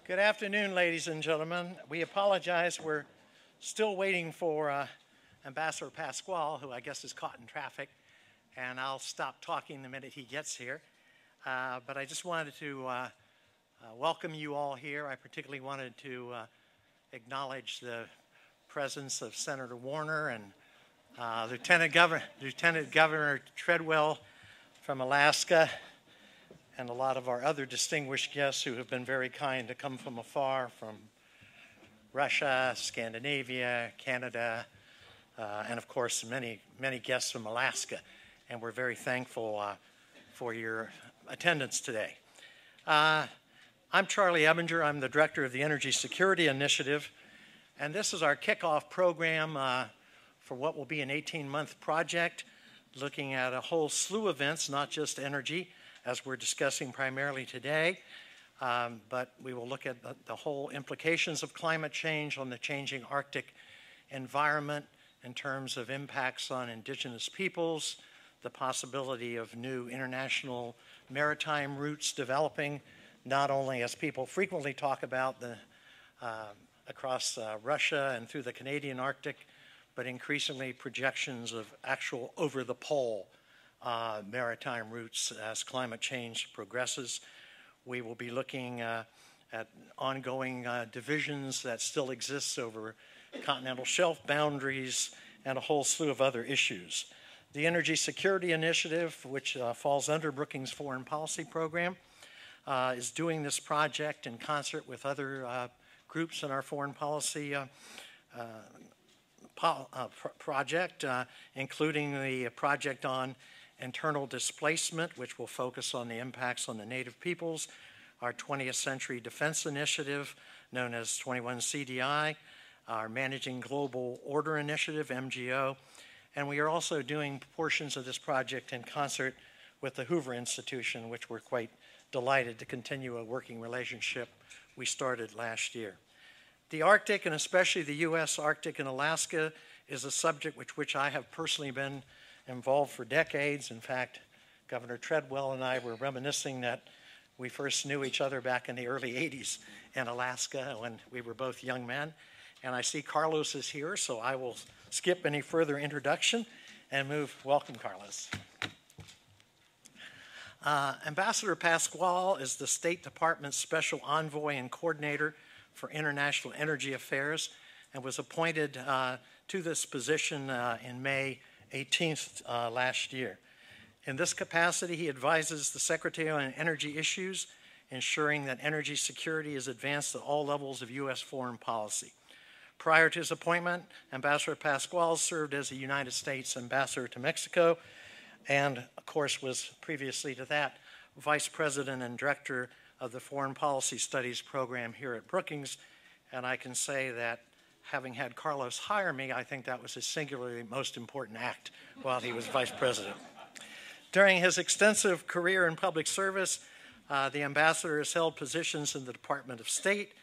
Good afternoon, ladies and gentlemen. We apologize. We're still waiting for Ambassador Pascual, who I guess is caught in traffic, and I'll stop talking the minute he gets here. But I just wanted to welcome you all here. I particularly wanted to acknowledge the presence of Senator Warner and Lieutenant Governor Treadwell from Alaska, and a lot of our other distinguished guests who have been very kind to come from afar, from Russia, Scandinavia, Canada, and of course many guests from Alaska. And we're very thankful for your attendance today. I'm Charlie Ebinger. I'm the director of the Energy Security Initiative, and this is our kickoff program for what will be an 18-month project looking at a whole slew of events, not just energy, as we're discussing primarily today, but we will look at the whole implications of climate change on the changing Arctic environment in terms of impacts on indigenous peoples, the possibility of new international maritime routes developing, not only as people frequently talk about across Russia and through the Canadian Arctic, but increasingly projections of actual over-the-pole maritime routes as climate change progresses. We will be looking at ongoing divisions that still exist over continental shelf boundaries and a whole slew of other issues. The Energy Security Initiative, which falls under Brookings Foreign Policy Program, is doing this project in concert with other groups in our foreign policy project, including the project on internal displacement, which will focus on the impacts on the native peoples, our 20th Century Defense Initiative, known as 21 CDI, our Managing Global Order Initiative, MGO, and we are also doing portions of this project in concert with the Hoover Institution, which we're quite delighted to continue a working relationship we started last year. The Arctic, and especially the U.S. Arctic and Alaska, is a subject with which I have personally been involved for decades. In fact, Governor Treadwell and I were reminiscing that we first knew each other back in the early 80s in Alaska when we were both young men. And I see Carlos is here, so I will skip any further introduction and welcome Carlos. Ambassador Pascual is the State Department's Special Envoy and Coordinator for International Energy Affairs and was appointed to this position in May 18th last year. In this capacity, he advises the Secretary on energy issues, ensuring that energy security is advanced at all levels of U.S. foreign policy. Prior to his appointment, Ambassador Pascual served as a United States Ambassador to Mexico and, of course, was previously to that Vice President and Director of the Foreign Policy Studies program here at Brookings, and I can say that having had Carlos hire me, I think that was his singularly most important act while he was Vice President. During his extensive career in public service, the ambassador has held positions in the Department of State,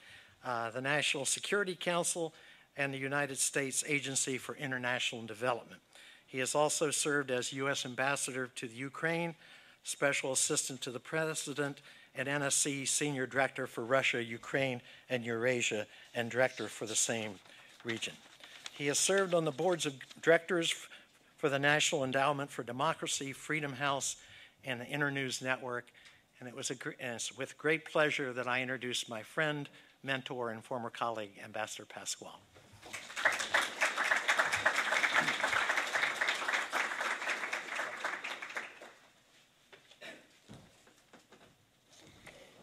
the National Security Council, and the United States Agency for International Development. He has also served as U.S. Ambassador to the Ukraine, Special Assistant to the President, and NSC Senior Director for Russia, Ukraine, and Eurasia, and Director for the same region. He has served on the boards of directors for the National Endowment for Democracy, Freedom House, and the Internews Network, and it's with great pleasure that I introduce my friend, mentor, and former colleague, Ambassador Pascual.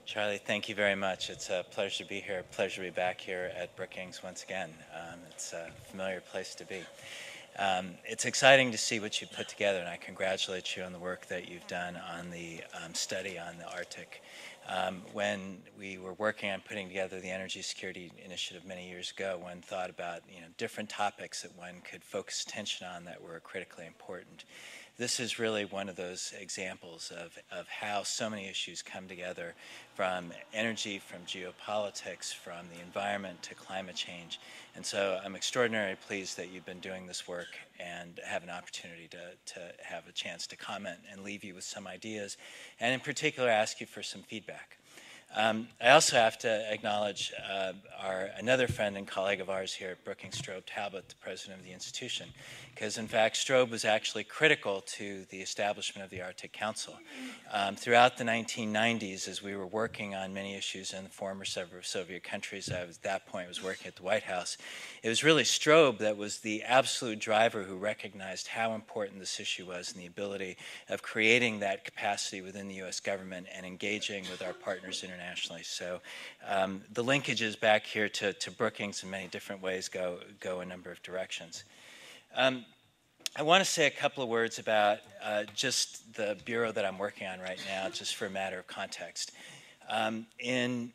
Charlie, thank you very much. It's a pleasure to be here, pleasure to be back here at Brookings once again. It's a familiar place to be. It's exciting to see what you've put together, and I congratulate you on the work that you've done on the study on the Arctic. When we were working on putting together the Energy Security Initiative many years ago, one thought about different topics that one could focus attention on that were critically important. This is really one of those examples of how so many issues come together, from energy, from geopolitics, from the environment to climate change. And so I'm extraordinarily pleased that you've been doing this work and have an opportunity to have a chance to comment and leave you with some ideas, and in particular ask you for some feedback. I also have to acknowledge another friend and colleague of ours here at Brookings, Strobe Talbot, the president of the institution, because in fact Strobe was actually critical to the establishment of the Arctic Council. Throughout the 1990s, as we were working on many issues in the former Soviet countries, I was, at that point was working at the White House, it was really Strobe that was the absolute driver who recognized how important this issue was and the ability of creating that capacity within the U.S. government and engaging with our partners internationally. So the linkages back here to Brookings in many different ways go a number of directions. I want to say a couple of words about just the bureau that I'm working on right now, just for a matter of context. In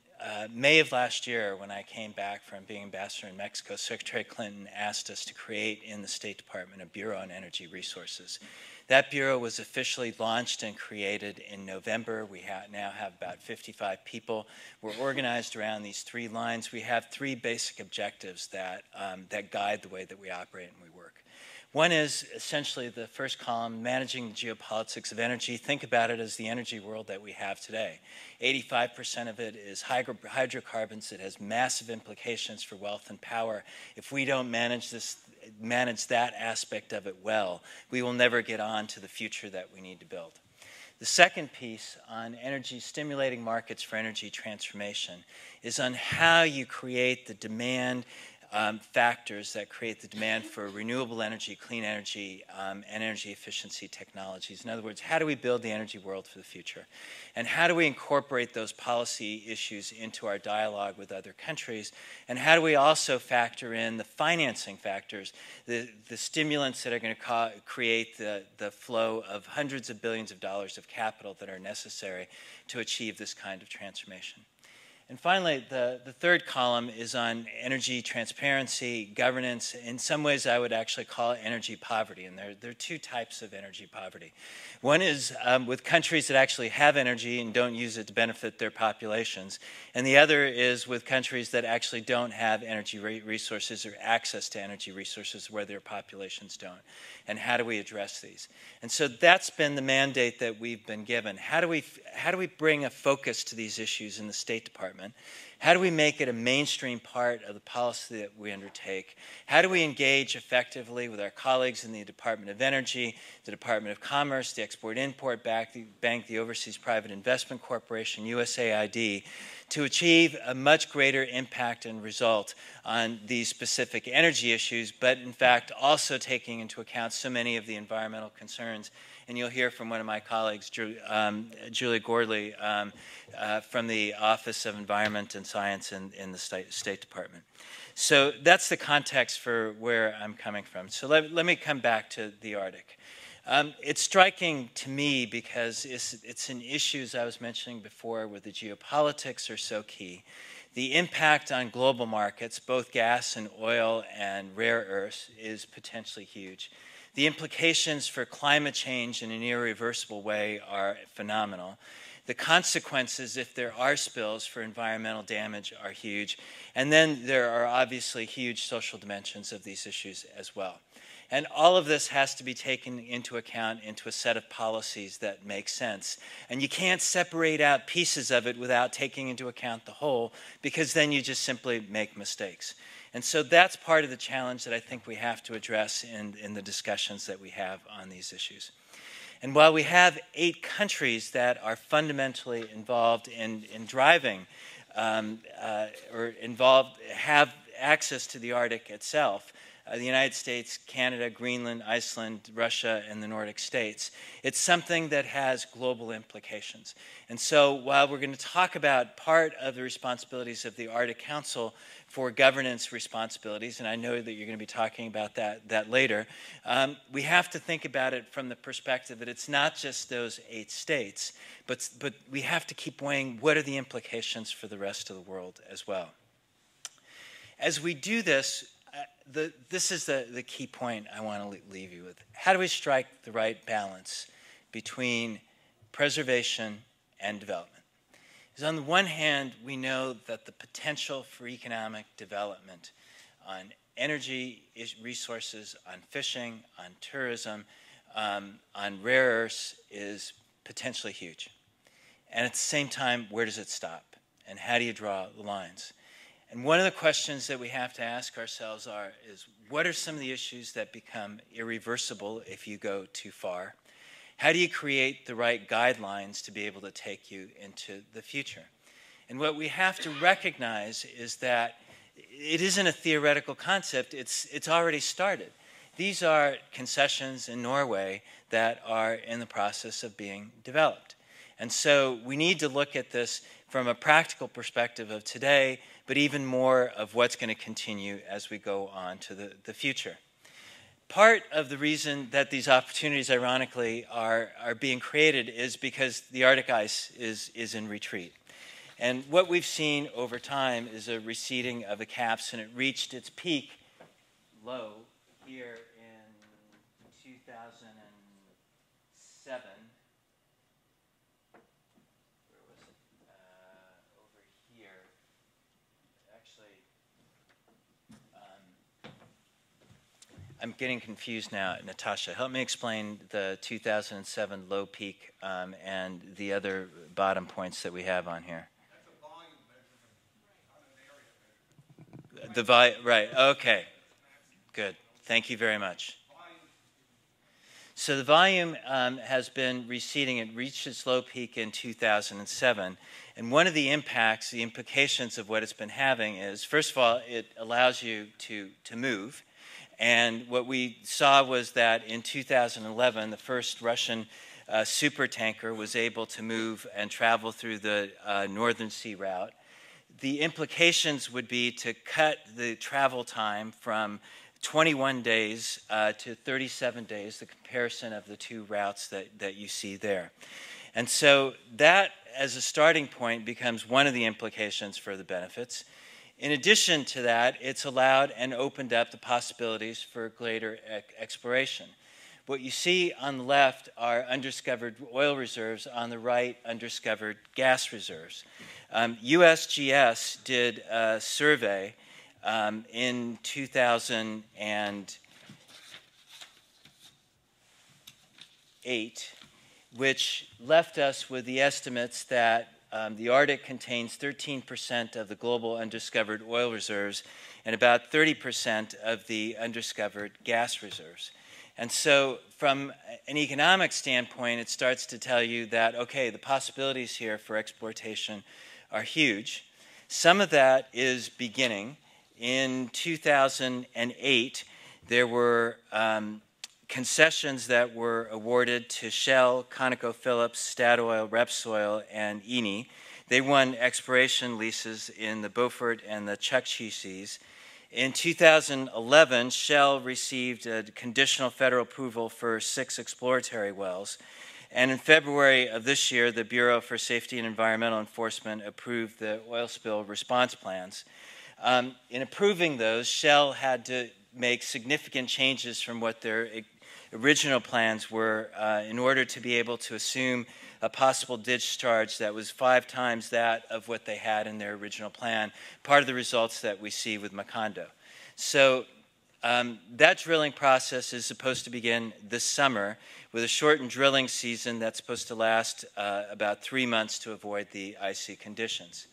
May of last year, when I came back from being ambassador in Mexico, Secretary Clinton asked us to create in the State Department a Bureau on Energy Resources. That bureau was officially launched and created in November. We now have about 55 people. We're organized around these three lines. We have three basic objectives that guide the way that we operate and we work. One is essentially the first column, managing the geopolitics of energy. Think about it as the energy world that we have today. 85% of it is hydrocarbons. It has massive implications for wealth and power. If we don't manage that aspect of it well, we will never get on to the future that we need to build. The second piece on energy, stimulating markets for energy transformation, is on how you create the demand factors that create the demand for renewable energy, clean energy, and energy efficiency technologies. In other words, how do we build the energy world for the future? And how do we incorporate those policy issues into our dialogue with other countries? And how do we also factor in the financing factors, the stimulants that are going to create the flow of hundreds of billions of dollars of capital that are necessary to achieve this kind of transformation? And finally, the third column is on energy transparency, governance. In some ways, I would actually call it energy poverty. And there are two types of energy poverty. One is with countries that actually have energy and don't use it to benefit their populations. And the other is with countries that actually don't have energy resources or access to energy resources where their populations don't. And how do we address these? And so that's been the mandate that we've been given. How do we bring a focus to these issues in the State Department? How do we make it a mainstream part of the policy that we undertake? How do we engage effectively with our colleagues in the Department of Energy, the Department of Commerce, the Export-Import Bank, the Overseas Private Investment Corporation, USAID, to achieve a much greater impact and result on these specific energy issues, but in fact also taking into account so many of the environmental concerns. And you'll hear from one of my colleagues, Julie Gordley, from the Office of Environment and Science in the State Department. So that's the context for where I'm coming from. So let me come back to the Arctic. It's striking to me because it's an issue, as I was mentioning before, where the geopolitics are so key. The impact on global markets, both gas and oil and rare earths, is potentially huge. The implications for climate change in an irreversible way are phenomenal. The consequences, if there are spills for environmental damage, are huge. And then there are obviously huge social dimensions of these issues as well. And all of this has to be taken into account into a set of policies that make sense. And you can't separate out pieces of it without taking into account the whole, because then you just simply make mistakes. And so that's part of the challenge that I think we have to address in the discussions that we have on these issues. And while we have 8 countries that are fundamentally involved in driving have access to the Arctic itself, the United States, Canada, Greenland, Iceland, Russia, and the Nordic states, it's something that has global implications. And so while we're going to talk about part of the responsibilities of the Arctic Council for governance responsibilities, and I know that you're going to be talking about that later, we have to think about it from the perspective that it's not just those 8 states, but we have to keep weighing what are the implications for the rest of the world as well. As we do this, this is the key point I want to leave you with. How do we strike the right balance between preservation and development? Because on the one hand, we know that the potential for economic development on energy resources, on fishing, on tourism, on rare earths is potentially huge. And at the same time, where does it stop? and how do you draw the lines? And one of the questions that we have to ask ourselves is what are some of the issues that become irreversible if you go too far? How do you create the right guidelines to be able to take you into the future? And what we have to recognize is that it isn't a theoretical concept, it's already started. These are concessions in Norway that are in the process of being developed. And so we need to look at this from a practical perspective of today, but even more of what's going to continue as we go on to the future. Part of the reason that these opportunities, ironically, are being created is because the Arctic ice is in retreat. And what we've seen over time is a receding of the caps, and it reached its peak low here in 2007. Where was it? Over here. Actually, I'm getting confused now. Natasha, help me explain the 2007 low peak and the other bottom points that we have on here. The volume, right, okay, good. Thank you very much. So the volume has been receding. It reached its low peak in 2007. And one of the impacts, the implications of what it's been having is, first of all, it allows you to move. And what we saw was that in 2011, the first Russian supertanker was able to move and travel through the Northern Sea route. The implications would be to cut the travel time from 21 days to 37 days, the comparison of the two routes that you see there. And so that, as a starting point, becomes one of the implications for the benefits. In addition to that, it's allowed and opened up the possibilities for greater exploration. What you see on the left are undiscovered oil reserves, on the right, undiscovered gas reserves. USGS did a survey in 2008, which left us with the estimates that the Arctic contains 13% of the global undiscovered oil reserves and about 30% of the undiscovered gas reserves. And so from an economic standpoint, it starts to tell you that, okay, the possibilities here for exploitation are huge. Some of that is beginning. In 2008, there were concessions that were awarded to Shell, ConocoPhillips, Statoil, Repsol, and Eni. They won exploration leases in the Beaufort and the Chukchi Seas. In 2011, Shell received a conditional federal approval for 6 exploratory wells. And in February of this year, the Bureau for Safety and Environmental Enforcement approved the oil spill response plans. In approving those, Shell had to make significant changes from what their original plans were in order to be able to assume a possible discharge that was 5 times that of what they had in their original plan, part of the results that we see with Macondo. So that drilling process is supposed to begin this summer with a shortened drilling season that's supposed to last about 3 months to avoid the icy conditions.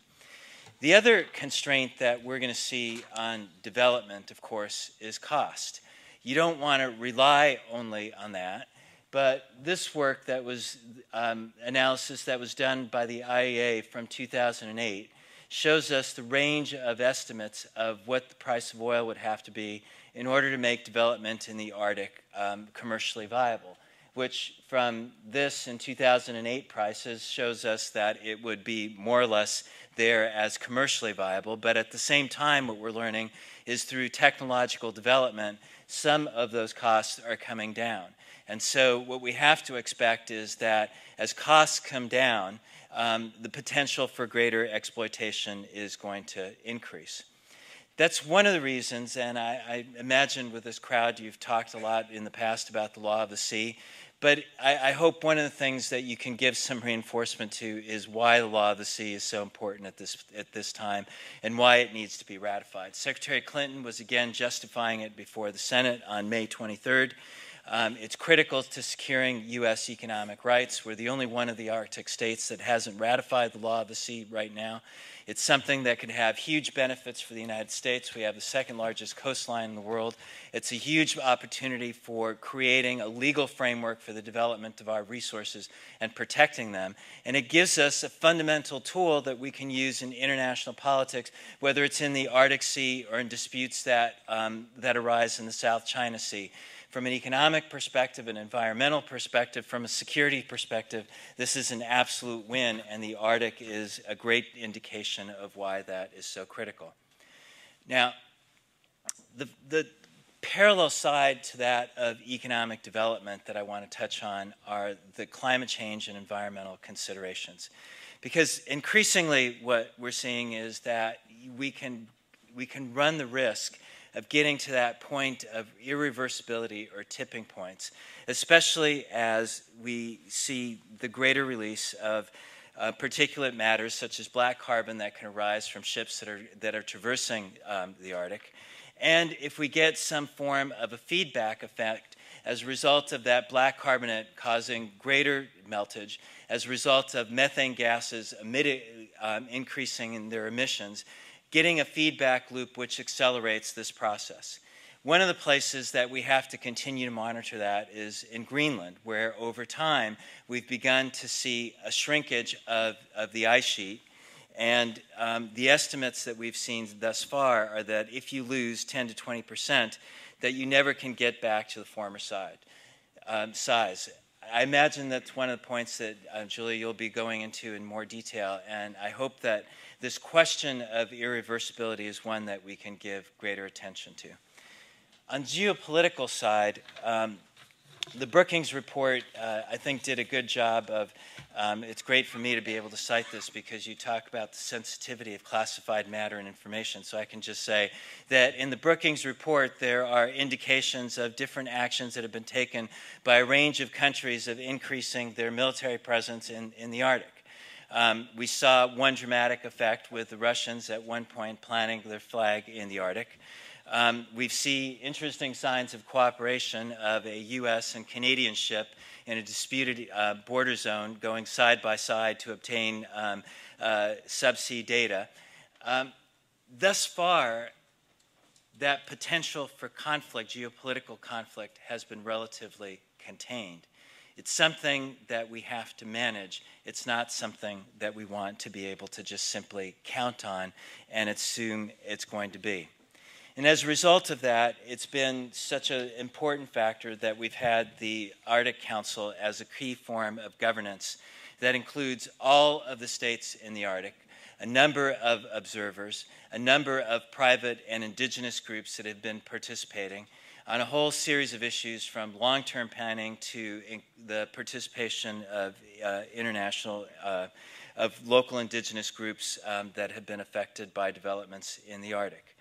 The other constraint that we're going to see on development, of course, is cost. You don't want to rely only on that, but this work that was analysis that was done by the IEA from 2008 shows us the range of estimates of what the price of oil would have to be in order to make development in the Arctic commercially viable, which from this in 2008 prices shows us that it would be more or less there as commercially viable. But at the same time, what we're learning is through technological development, some of those costs are coming down. And so what we have to expect is that as costs come down, the potential for greater exploitation is going to increase. That's one of the reasons, and I imagine with this crowd you've talked a lot in the past about the law of the sea, but I hope one of the things that you can give some reinforcement to is why the law of the sea is so important at this time and why it needs to be ratified. Secretary Clinton was again justifying it before the Senate on May 23rd. It's critical to securing U.S. economic rights. We're the only one of the Arctic states that hasn't ratified the law of the sea right now. It's something that could have huge benefits for the United States. We have the second largest coastline in the world. It's a huge opportunity for creating a legal framework for the development of our resources and protecting them. And it gives us a fundamental tool that we can use in international politics, whether it's in the Arctic Sea or in disputes that arise in the South China Sea. From an economic perspective, an environmental perspective, from a security perspective, this is an absolute win, and the Arctic is a great indication of why that is so critical. Now, the parallel side to that of economic development that I want to touch on are the climate change and environmental considerations. Because increasingly what we're seeing is that we can run the risk of getting to that point of irreversibility or tipping points, especially as we see the greater release of particulate matters such as black carbon that can arise from ships that are traversing the Arctic. And if we get some form of a feedback effect as a result of that black carbonate causing greater meltage, as a result of methane gases increasing in their emissions, getting a feedback loop which accelerates this process. One of the places that we have to continue to monitor that is in Greenland, where over time we've begun to see a shrinkage of the ice sheet. And the estimates that we've seen thus far are that if you lose 10 to 20%, that you never can get back to the former size. I imagine that's one of the points that, Julia, you'll be going into in more detail, and I hope that this question of irreversibility is one that we can give greater attention to. On geopolitical side, the Brookings report, I think, did a good job of, it's great for me to be able to cite this because you talk about the sensitivity of classified matter and information. So I can just say that in the Brookings report, there are indications of different actions that have been taken by a range of countries of increasing their military presence in the Arctic. We saw one dramatic effect with the Russians at one point planting their flag in the Arctic. We see interesting signs of cooperation of a U.S. and Canadian ship in a disputed border zone going side by side to obtain subsea data. Thus far, that potential for conflict, geopolitical conflict, has been relatively contained. It's something that we have to manage. It's not something that we want to be able to just simply count on and assume it's going to be. And as a result of that, it's been such an important factor that we've had the Arctic Council as a key form of governance that includes all of the states in the Arctic, a number of observers, a number of private and indigenous groups that have been participating on a whole series of issues, from long-term planning to the participation of of local indigenous groups that have been affected by developments in the Arctic.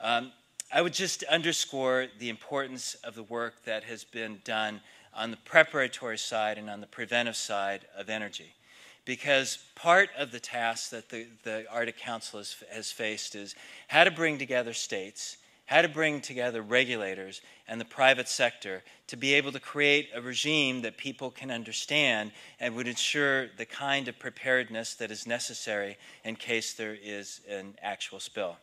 I would just underscore the importance of the work that has been done on the preparatory side and on the preventive side of energy, because part of the task that the Arctic Council has faced is how to bring together states, how to bring together regulators and the private sector to be able to create a regime that people can understand and would ensure the kind of preparedness that is necessary in case there is an actual spill.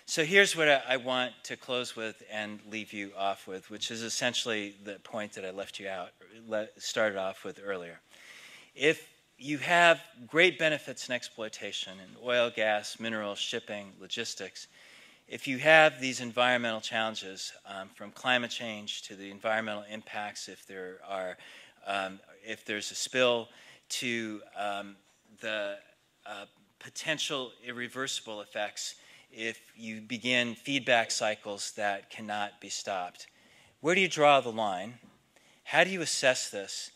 So here's what I want to close with and leave you off with, which is essentially the point that I started off with earlier. If you have great benefits in exploitation in oil, gas, minerals, shipping, logistics, if you have these environmental challenges, from climate change to the environmental impacts, if there's a spill, to the potential irreversible effects if you begin feedback cycles that cannot be stopped. Where do you draw the line? How do you assess this?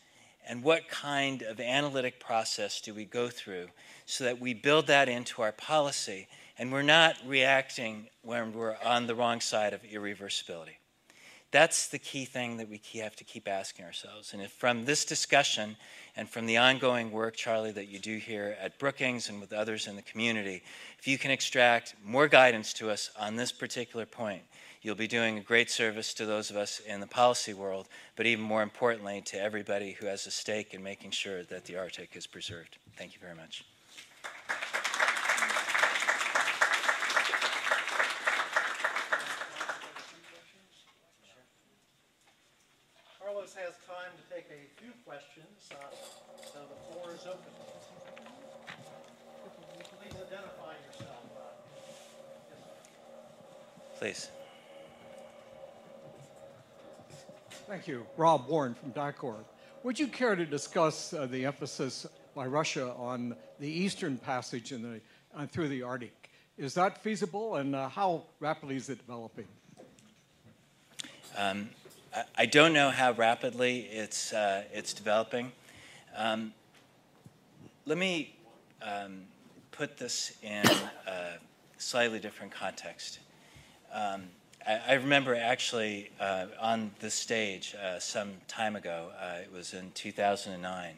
And what kind of analytic process do we go through so that we build that into our policy and we're not reacting when we're on the wrong side of irreversibility? That's the key thing that we have to keep asking ourselves. And if from this discussion and from the ongoing work, Charlie, that you do here at Brookings and with others in the community, if you can extract more guidance to us on this particular point, You'll be doing a great service to those of us in the policy world, but even more importantly, to everybody who has a stake in making sure that the Arctic is preserved. Thank you very much. Carlos has time to take a few questions, so the floor is open. Please identify yourself. Please. Thank you. Rob Warren from DICOR. Would you care to discuss the emphasis by Russia on the eastern passage through the Arctic? Is that feasible, and how rapidly is it developing? I don't know how rapidly it's developing. Let me put this in a slightly different context. I remember actually on this stage some time ago, it was in 2009,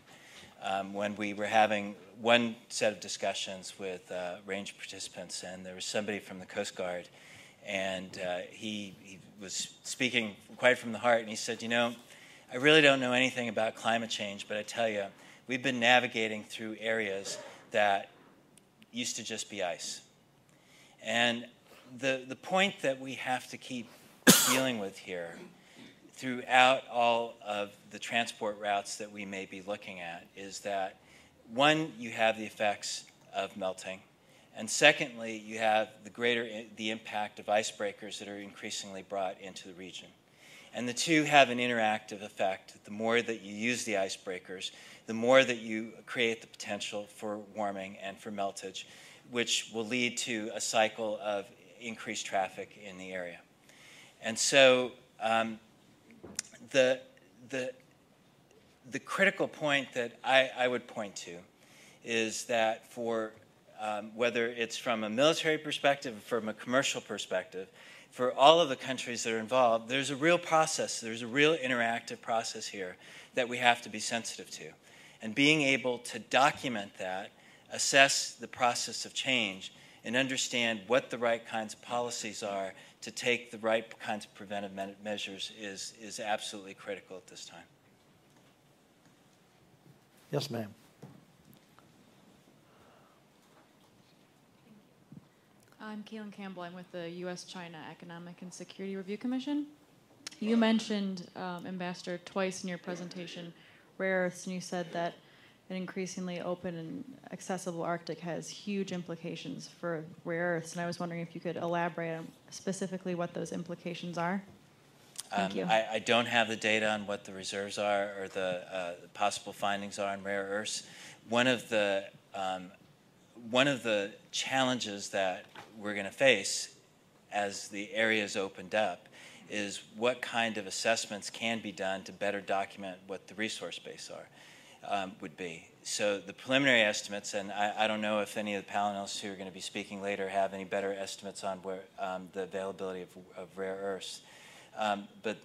when we were having one set of discussions with range participants, and there was somebody from the Coast Guard, and he was speaking quite from the heart, and he said, you know, I really don't know anything about climate change, but I tell you, we've been navigating through areas that used to just be ice. And the point that we have to keep dealing with here throughout all of the transport routes that we may be looking at is that, one, you have the effects of melting, and secondly, you have the impact of icebreakers that are increasingly brought into the region. And the two have an interactive effect. The more that you use the icebreakers, the more that you create the potential for warming and for meltage, which will lead to a cycle of increased traffic in the area. And so the critical point that I would point to is that for whether it's from a military perspective or from a commercial perspective, for all of the countries that are involved, there's a real process, there's a real interactive process here that we have to be sensitive to. And being able to document that, assess the process of change, and understand what the right kinds of policies are to take the right kinds of preventive measures is absolutely critical at this time. Yes, ma'am. I'm Kaylin Campbell. I'm with the U.S.-China Economic and Security Review Commission. You mentioned, Ambassador, twice in your presentation rare earths, and you said that an increasingly open and accessible Arctic has huge implications for rare earths. And I was wondering if you could elaborate on specifically what those implications are. Thank you. I don't have the data on what the reserves are or the possible findings are on rare earths. One of the challenges that we're going to face as the area is opened up is what kind of assessments can be done to better document what the resource base would be. So the preliminary estimates, and I don't know if any of the panelists who are going to be speaking later have any better estimates on where the availability of rare earths. But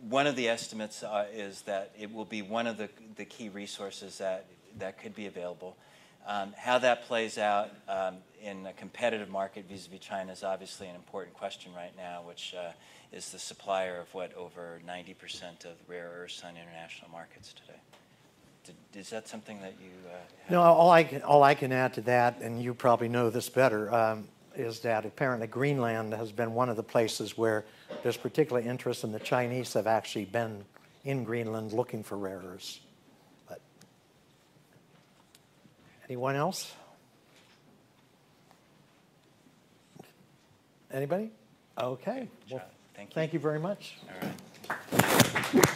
one of the estimates is that it will be one of the key resources that could be available. How that plays out in a competitive market vis-a-vis China is obviously an important question right now, which is the supplier of over 90% of rare earths on international markets today. Is that something that you have? No, all I can add to that, and you probably know this better, is that apparently Greenland has been one of the places where there's particular interest, and the Chinese have actually been in Greenland looking for rare earths. But anyone else? Anybody? Okay. Well, thank you. Thank you very much. All right.